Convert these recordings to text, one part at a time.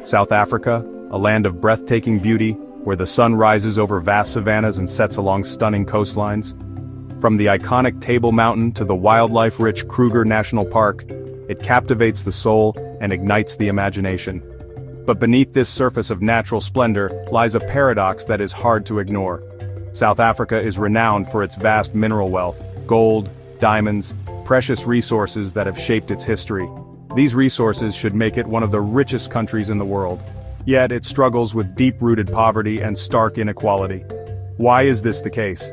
South Africa, a land of breathtaking beauty, where the sun rises over vast savannas and sets along stunning coastlines. From the iconic Table Mountain to the wildlife-rich Kruger National Park, it captivates the soul and ignites the imagination. But beneath this surface of natural splendor lies a paradox that is hard to ignore. South Africa is renowned for its vast mineral wealth, gold, diamonds, precious resources that have shaped its history. These resources should make it one of the richest countries in the world. Yet it struggles with deep-rooted poverty and stark inequality. Why is this the case?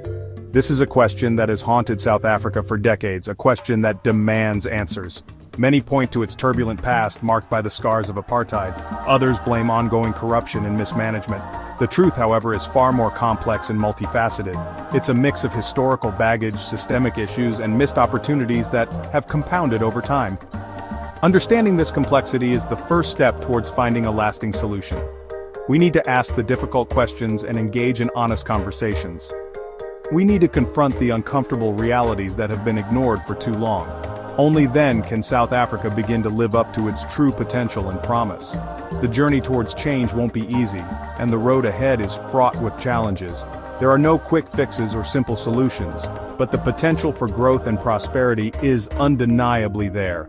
This is a question that has haunted South Africa for decades, a question that demands answers. Many point to its turbulent past marked by the scars of apartheid. Others blame ongoing corruption and mismanagement. The truth, however, is far more complex and multifaceted. It's a mix of historical baggage, systemic issues, and missed opportunities that have compounded over time. Understanding this complexity is the first step towards finding a lasting solution. We need to ask the difficult questions and engage in honest conversations. We need to confront the uncomfortable realities that have been ignored for too long. Only then can South Africa begin to live up to its true potential and promise. The journey towards change won't be easy, and the road ahead is fraught with challenges. There are no quick fixes or simple solutions, but the potential for growth and prosperity is undeniably there.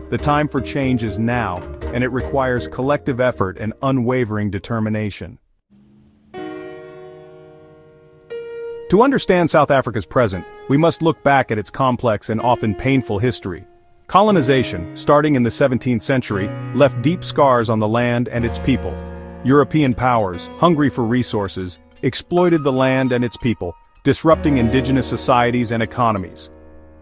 The time for change is now, and it requires collective effort and unwavering determination. To understand South Africa's present, we must look back at its complex and often painful history. Colonization, starting in the 17th century, left deep scars on the land and its people. European powers, hungry for resources, exploited the land and its people, disrupting indigenous societies and economies.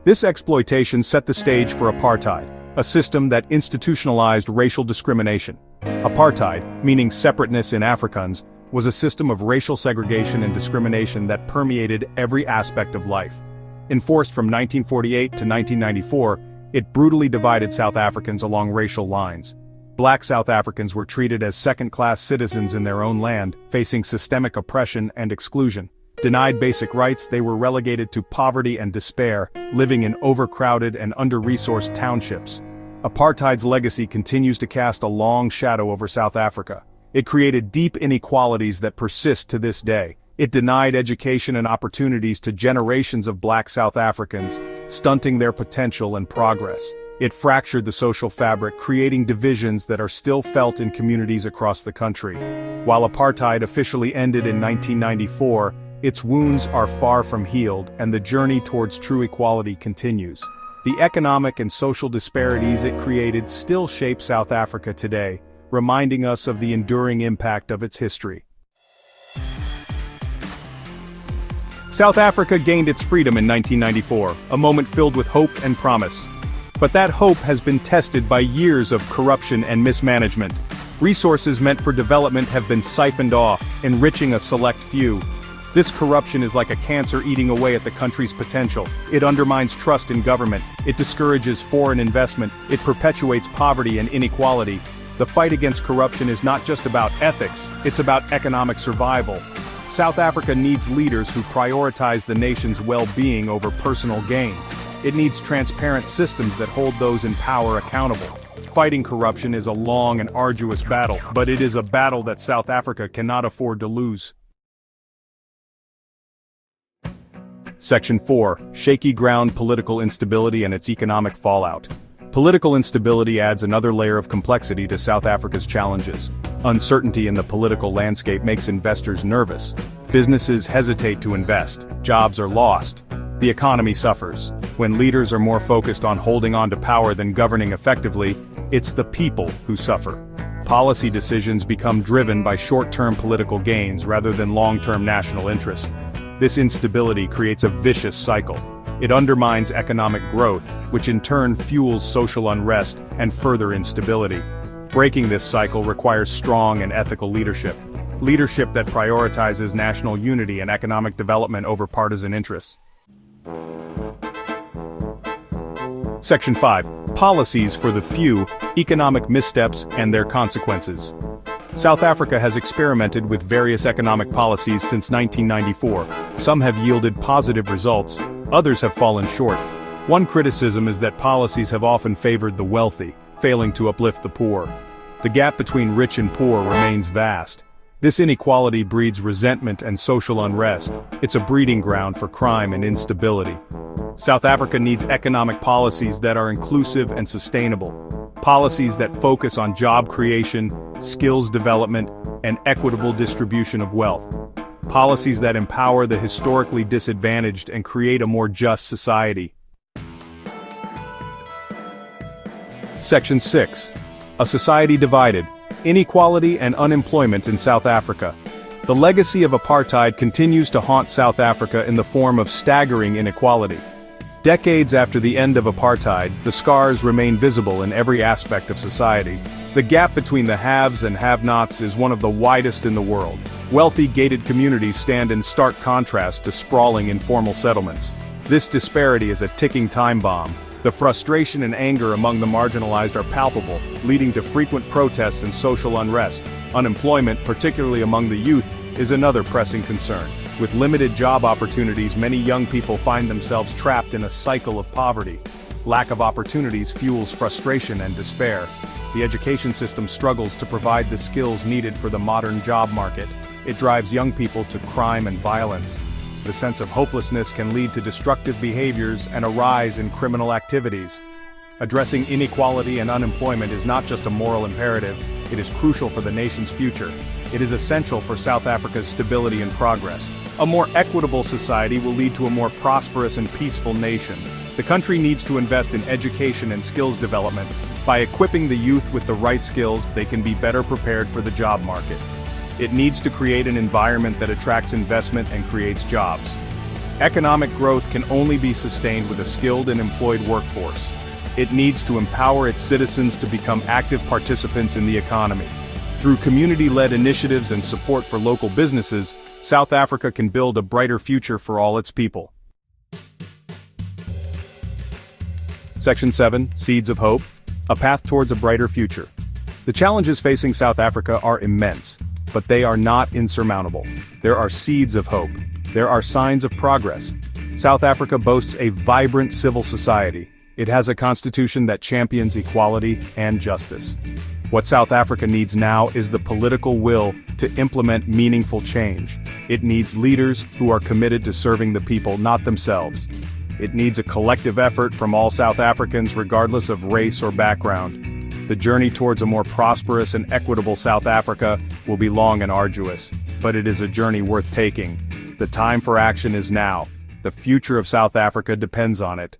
This exploitation set the stage for apartheid, a system that institutionalized racial discrimination. Apartheid, meaning separateness in Afrikaans, was a system of racial segregation and discrimination that permeated every aspect of life. Enforced from 1948 to 1994, it brutally divided South Africans along racial lines. Black South Africans were treated as second-class citizens in their own land, facing systemic oppression and exclusion. Denied basic rights, they were relegated to poverty and despair, living in overcrowded and under-resourced townships. Apartheid's legacy continues to cast a long shadow over South Africa. It created deep inequalities that persist to this day. It denied education and opportunities to generations of black South Africans, stunting their potential and progress. It fractured the social fabric, creating divisions that are still felt in communities across the country. While apartheid officially ended in 1994, its wounds are far from healed, and the journey towards true equality continues. The economic and social disparities it created still shape South Africa today, reminding us of the enduring impact of its history. South Africa gained its freedom in 1994, a moment filled with hope and promise. But that hope has been tested by years of corruption and mismanagement. Resources meant for development have been siphoned off, enriching a select few. This corruption is like a cancer eating away at the country's potential. It undermines trust in government, it discourages foreign investment, it perpetuates poverty and inequality. The fight against corruption is not just about ethics, it's about economic survival. South Africa needs leaders who prioritize the nation's well-being over personal gain. It needs transparent systems that hold those in power accountable. Fighting corruption is a long and arduous battle, but it is a battle that South Africa cannot afford to lose. Section 4. Shaky ground: political instability and its economic fallout. Political instability adds another layer of complexity to South Africa's challenges. Uncertainty in the political landscape makes investors nervous. Businesses hesitate to invest. Jobs are lost. The economy suffers. When leaders are more focused on holding on to power than governing effectively, it's the people who suffer. Policy decisions become driven by short-term political gains rather than long-term national interest. This instability creates a vicious cycle. It undermines economic growth, which in turn fuels social unrest and further instability. Breaking this cycle requires strong and ethical leadership. Leadership that prioritizes national unity and economic development over partisan interests. Section 5. Policies for the few: economic missteps and their consequences. South Africa has experimented with various economic policies since 1994. Some have yielded positive results, others have fallen short. One criticism is that policies have often favored the wealthy, failing to uplift the poor. The gap between rich and poor remains vast. This inequality breeds resentment and social unrest. It's a breeding ground for crime and instability. South Africa needs economic policies that are inclusive and sustainable. Policies that focus on job creation, skills development, and equitable distribution of wealth. Policies that empower the historically disadvantaged and create a more just society. Section 6. A society divided. Inequality and unemployment in South Africa. The legacy of apartheid continues to haunt South Africa in the form of staggering inequality. Decades after the end of apartheid, the scars remain visible in every aspect of society. The gap between the haves and have-nots is one of the widest in the world. Wealthy gated communities stand in stark contrast to sprawling informal settlements. This disparity is a ticking time bomb. The frustration and anger among the marginalized are palpable, leading to frequent protests and social unrest. Unemployment, particularly among the youth, is another pressing concern. With limited job opportunities, many young people find themselves trapped in a cycle of poverty. Lack of opportunities fuels frustration and despair. The education system struggles to provide the skills needed for the modern job market. It drives young people to crime and violence. The sense of hopelessness can lead to destructive behaviors and a rise in criminal activities. Addressing inequality and unemployment is not just a moral imperative, it is crucial for the nation's future. It is essential for South Africa's stability and progress. A more equitable society will lead to a more prosperous and peaceful nation. The country needs to invest in education and skills development. By equipping the youth with the right skills, they can be better prepared for the job market. It needs to create an environment that attracts investment and creates jobs. Economic growth can only be sustained with a skilled and employed workforce. It needs to empower its citizens to become active participants in the economy. Through community-led initiatives and support for local businesses, South Africa can build a brighter future for all its people. Section 7, Seeds of Hope. A path towards a brighter future. The challenges facing South Africa are immense, but they are not insurmountable. There are seeds of hope. There are signs of progress. South Africa boasts a vibrant civil society. It has a constitution that champions equality and justice. What South Africa needs now is the political will to implement meaningful change. It needs leaders who are committed to serving the people, not themselves. It needs a collective effort from all South Africans regardless of race or background. The journey towards a more prosperous and equitable South Africa will be long and arduous, but it is a journey worth taking. The time for action is now. The future of South Africa depends on it.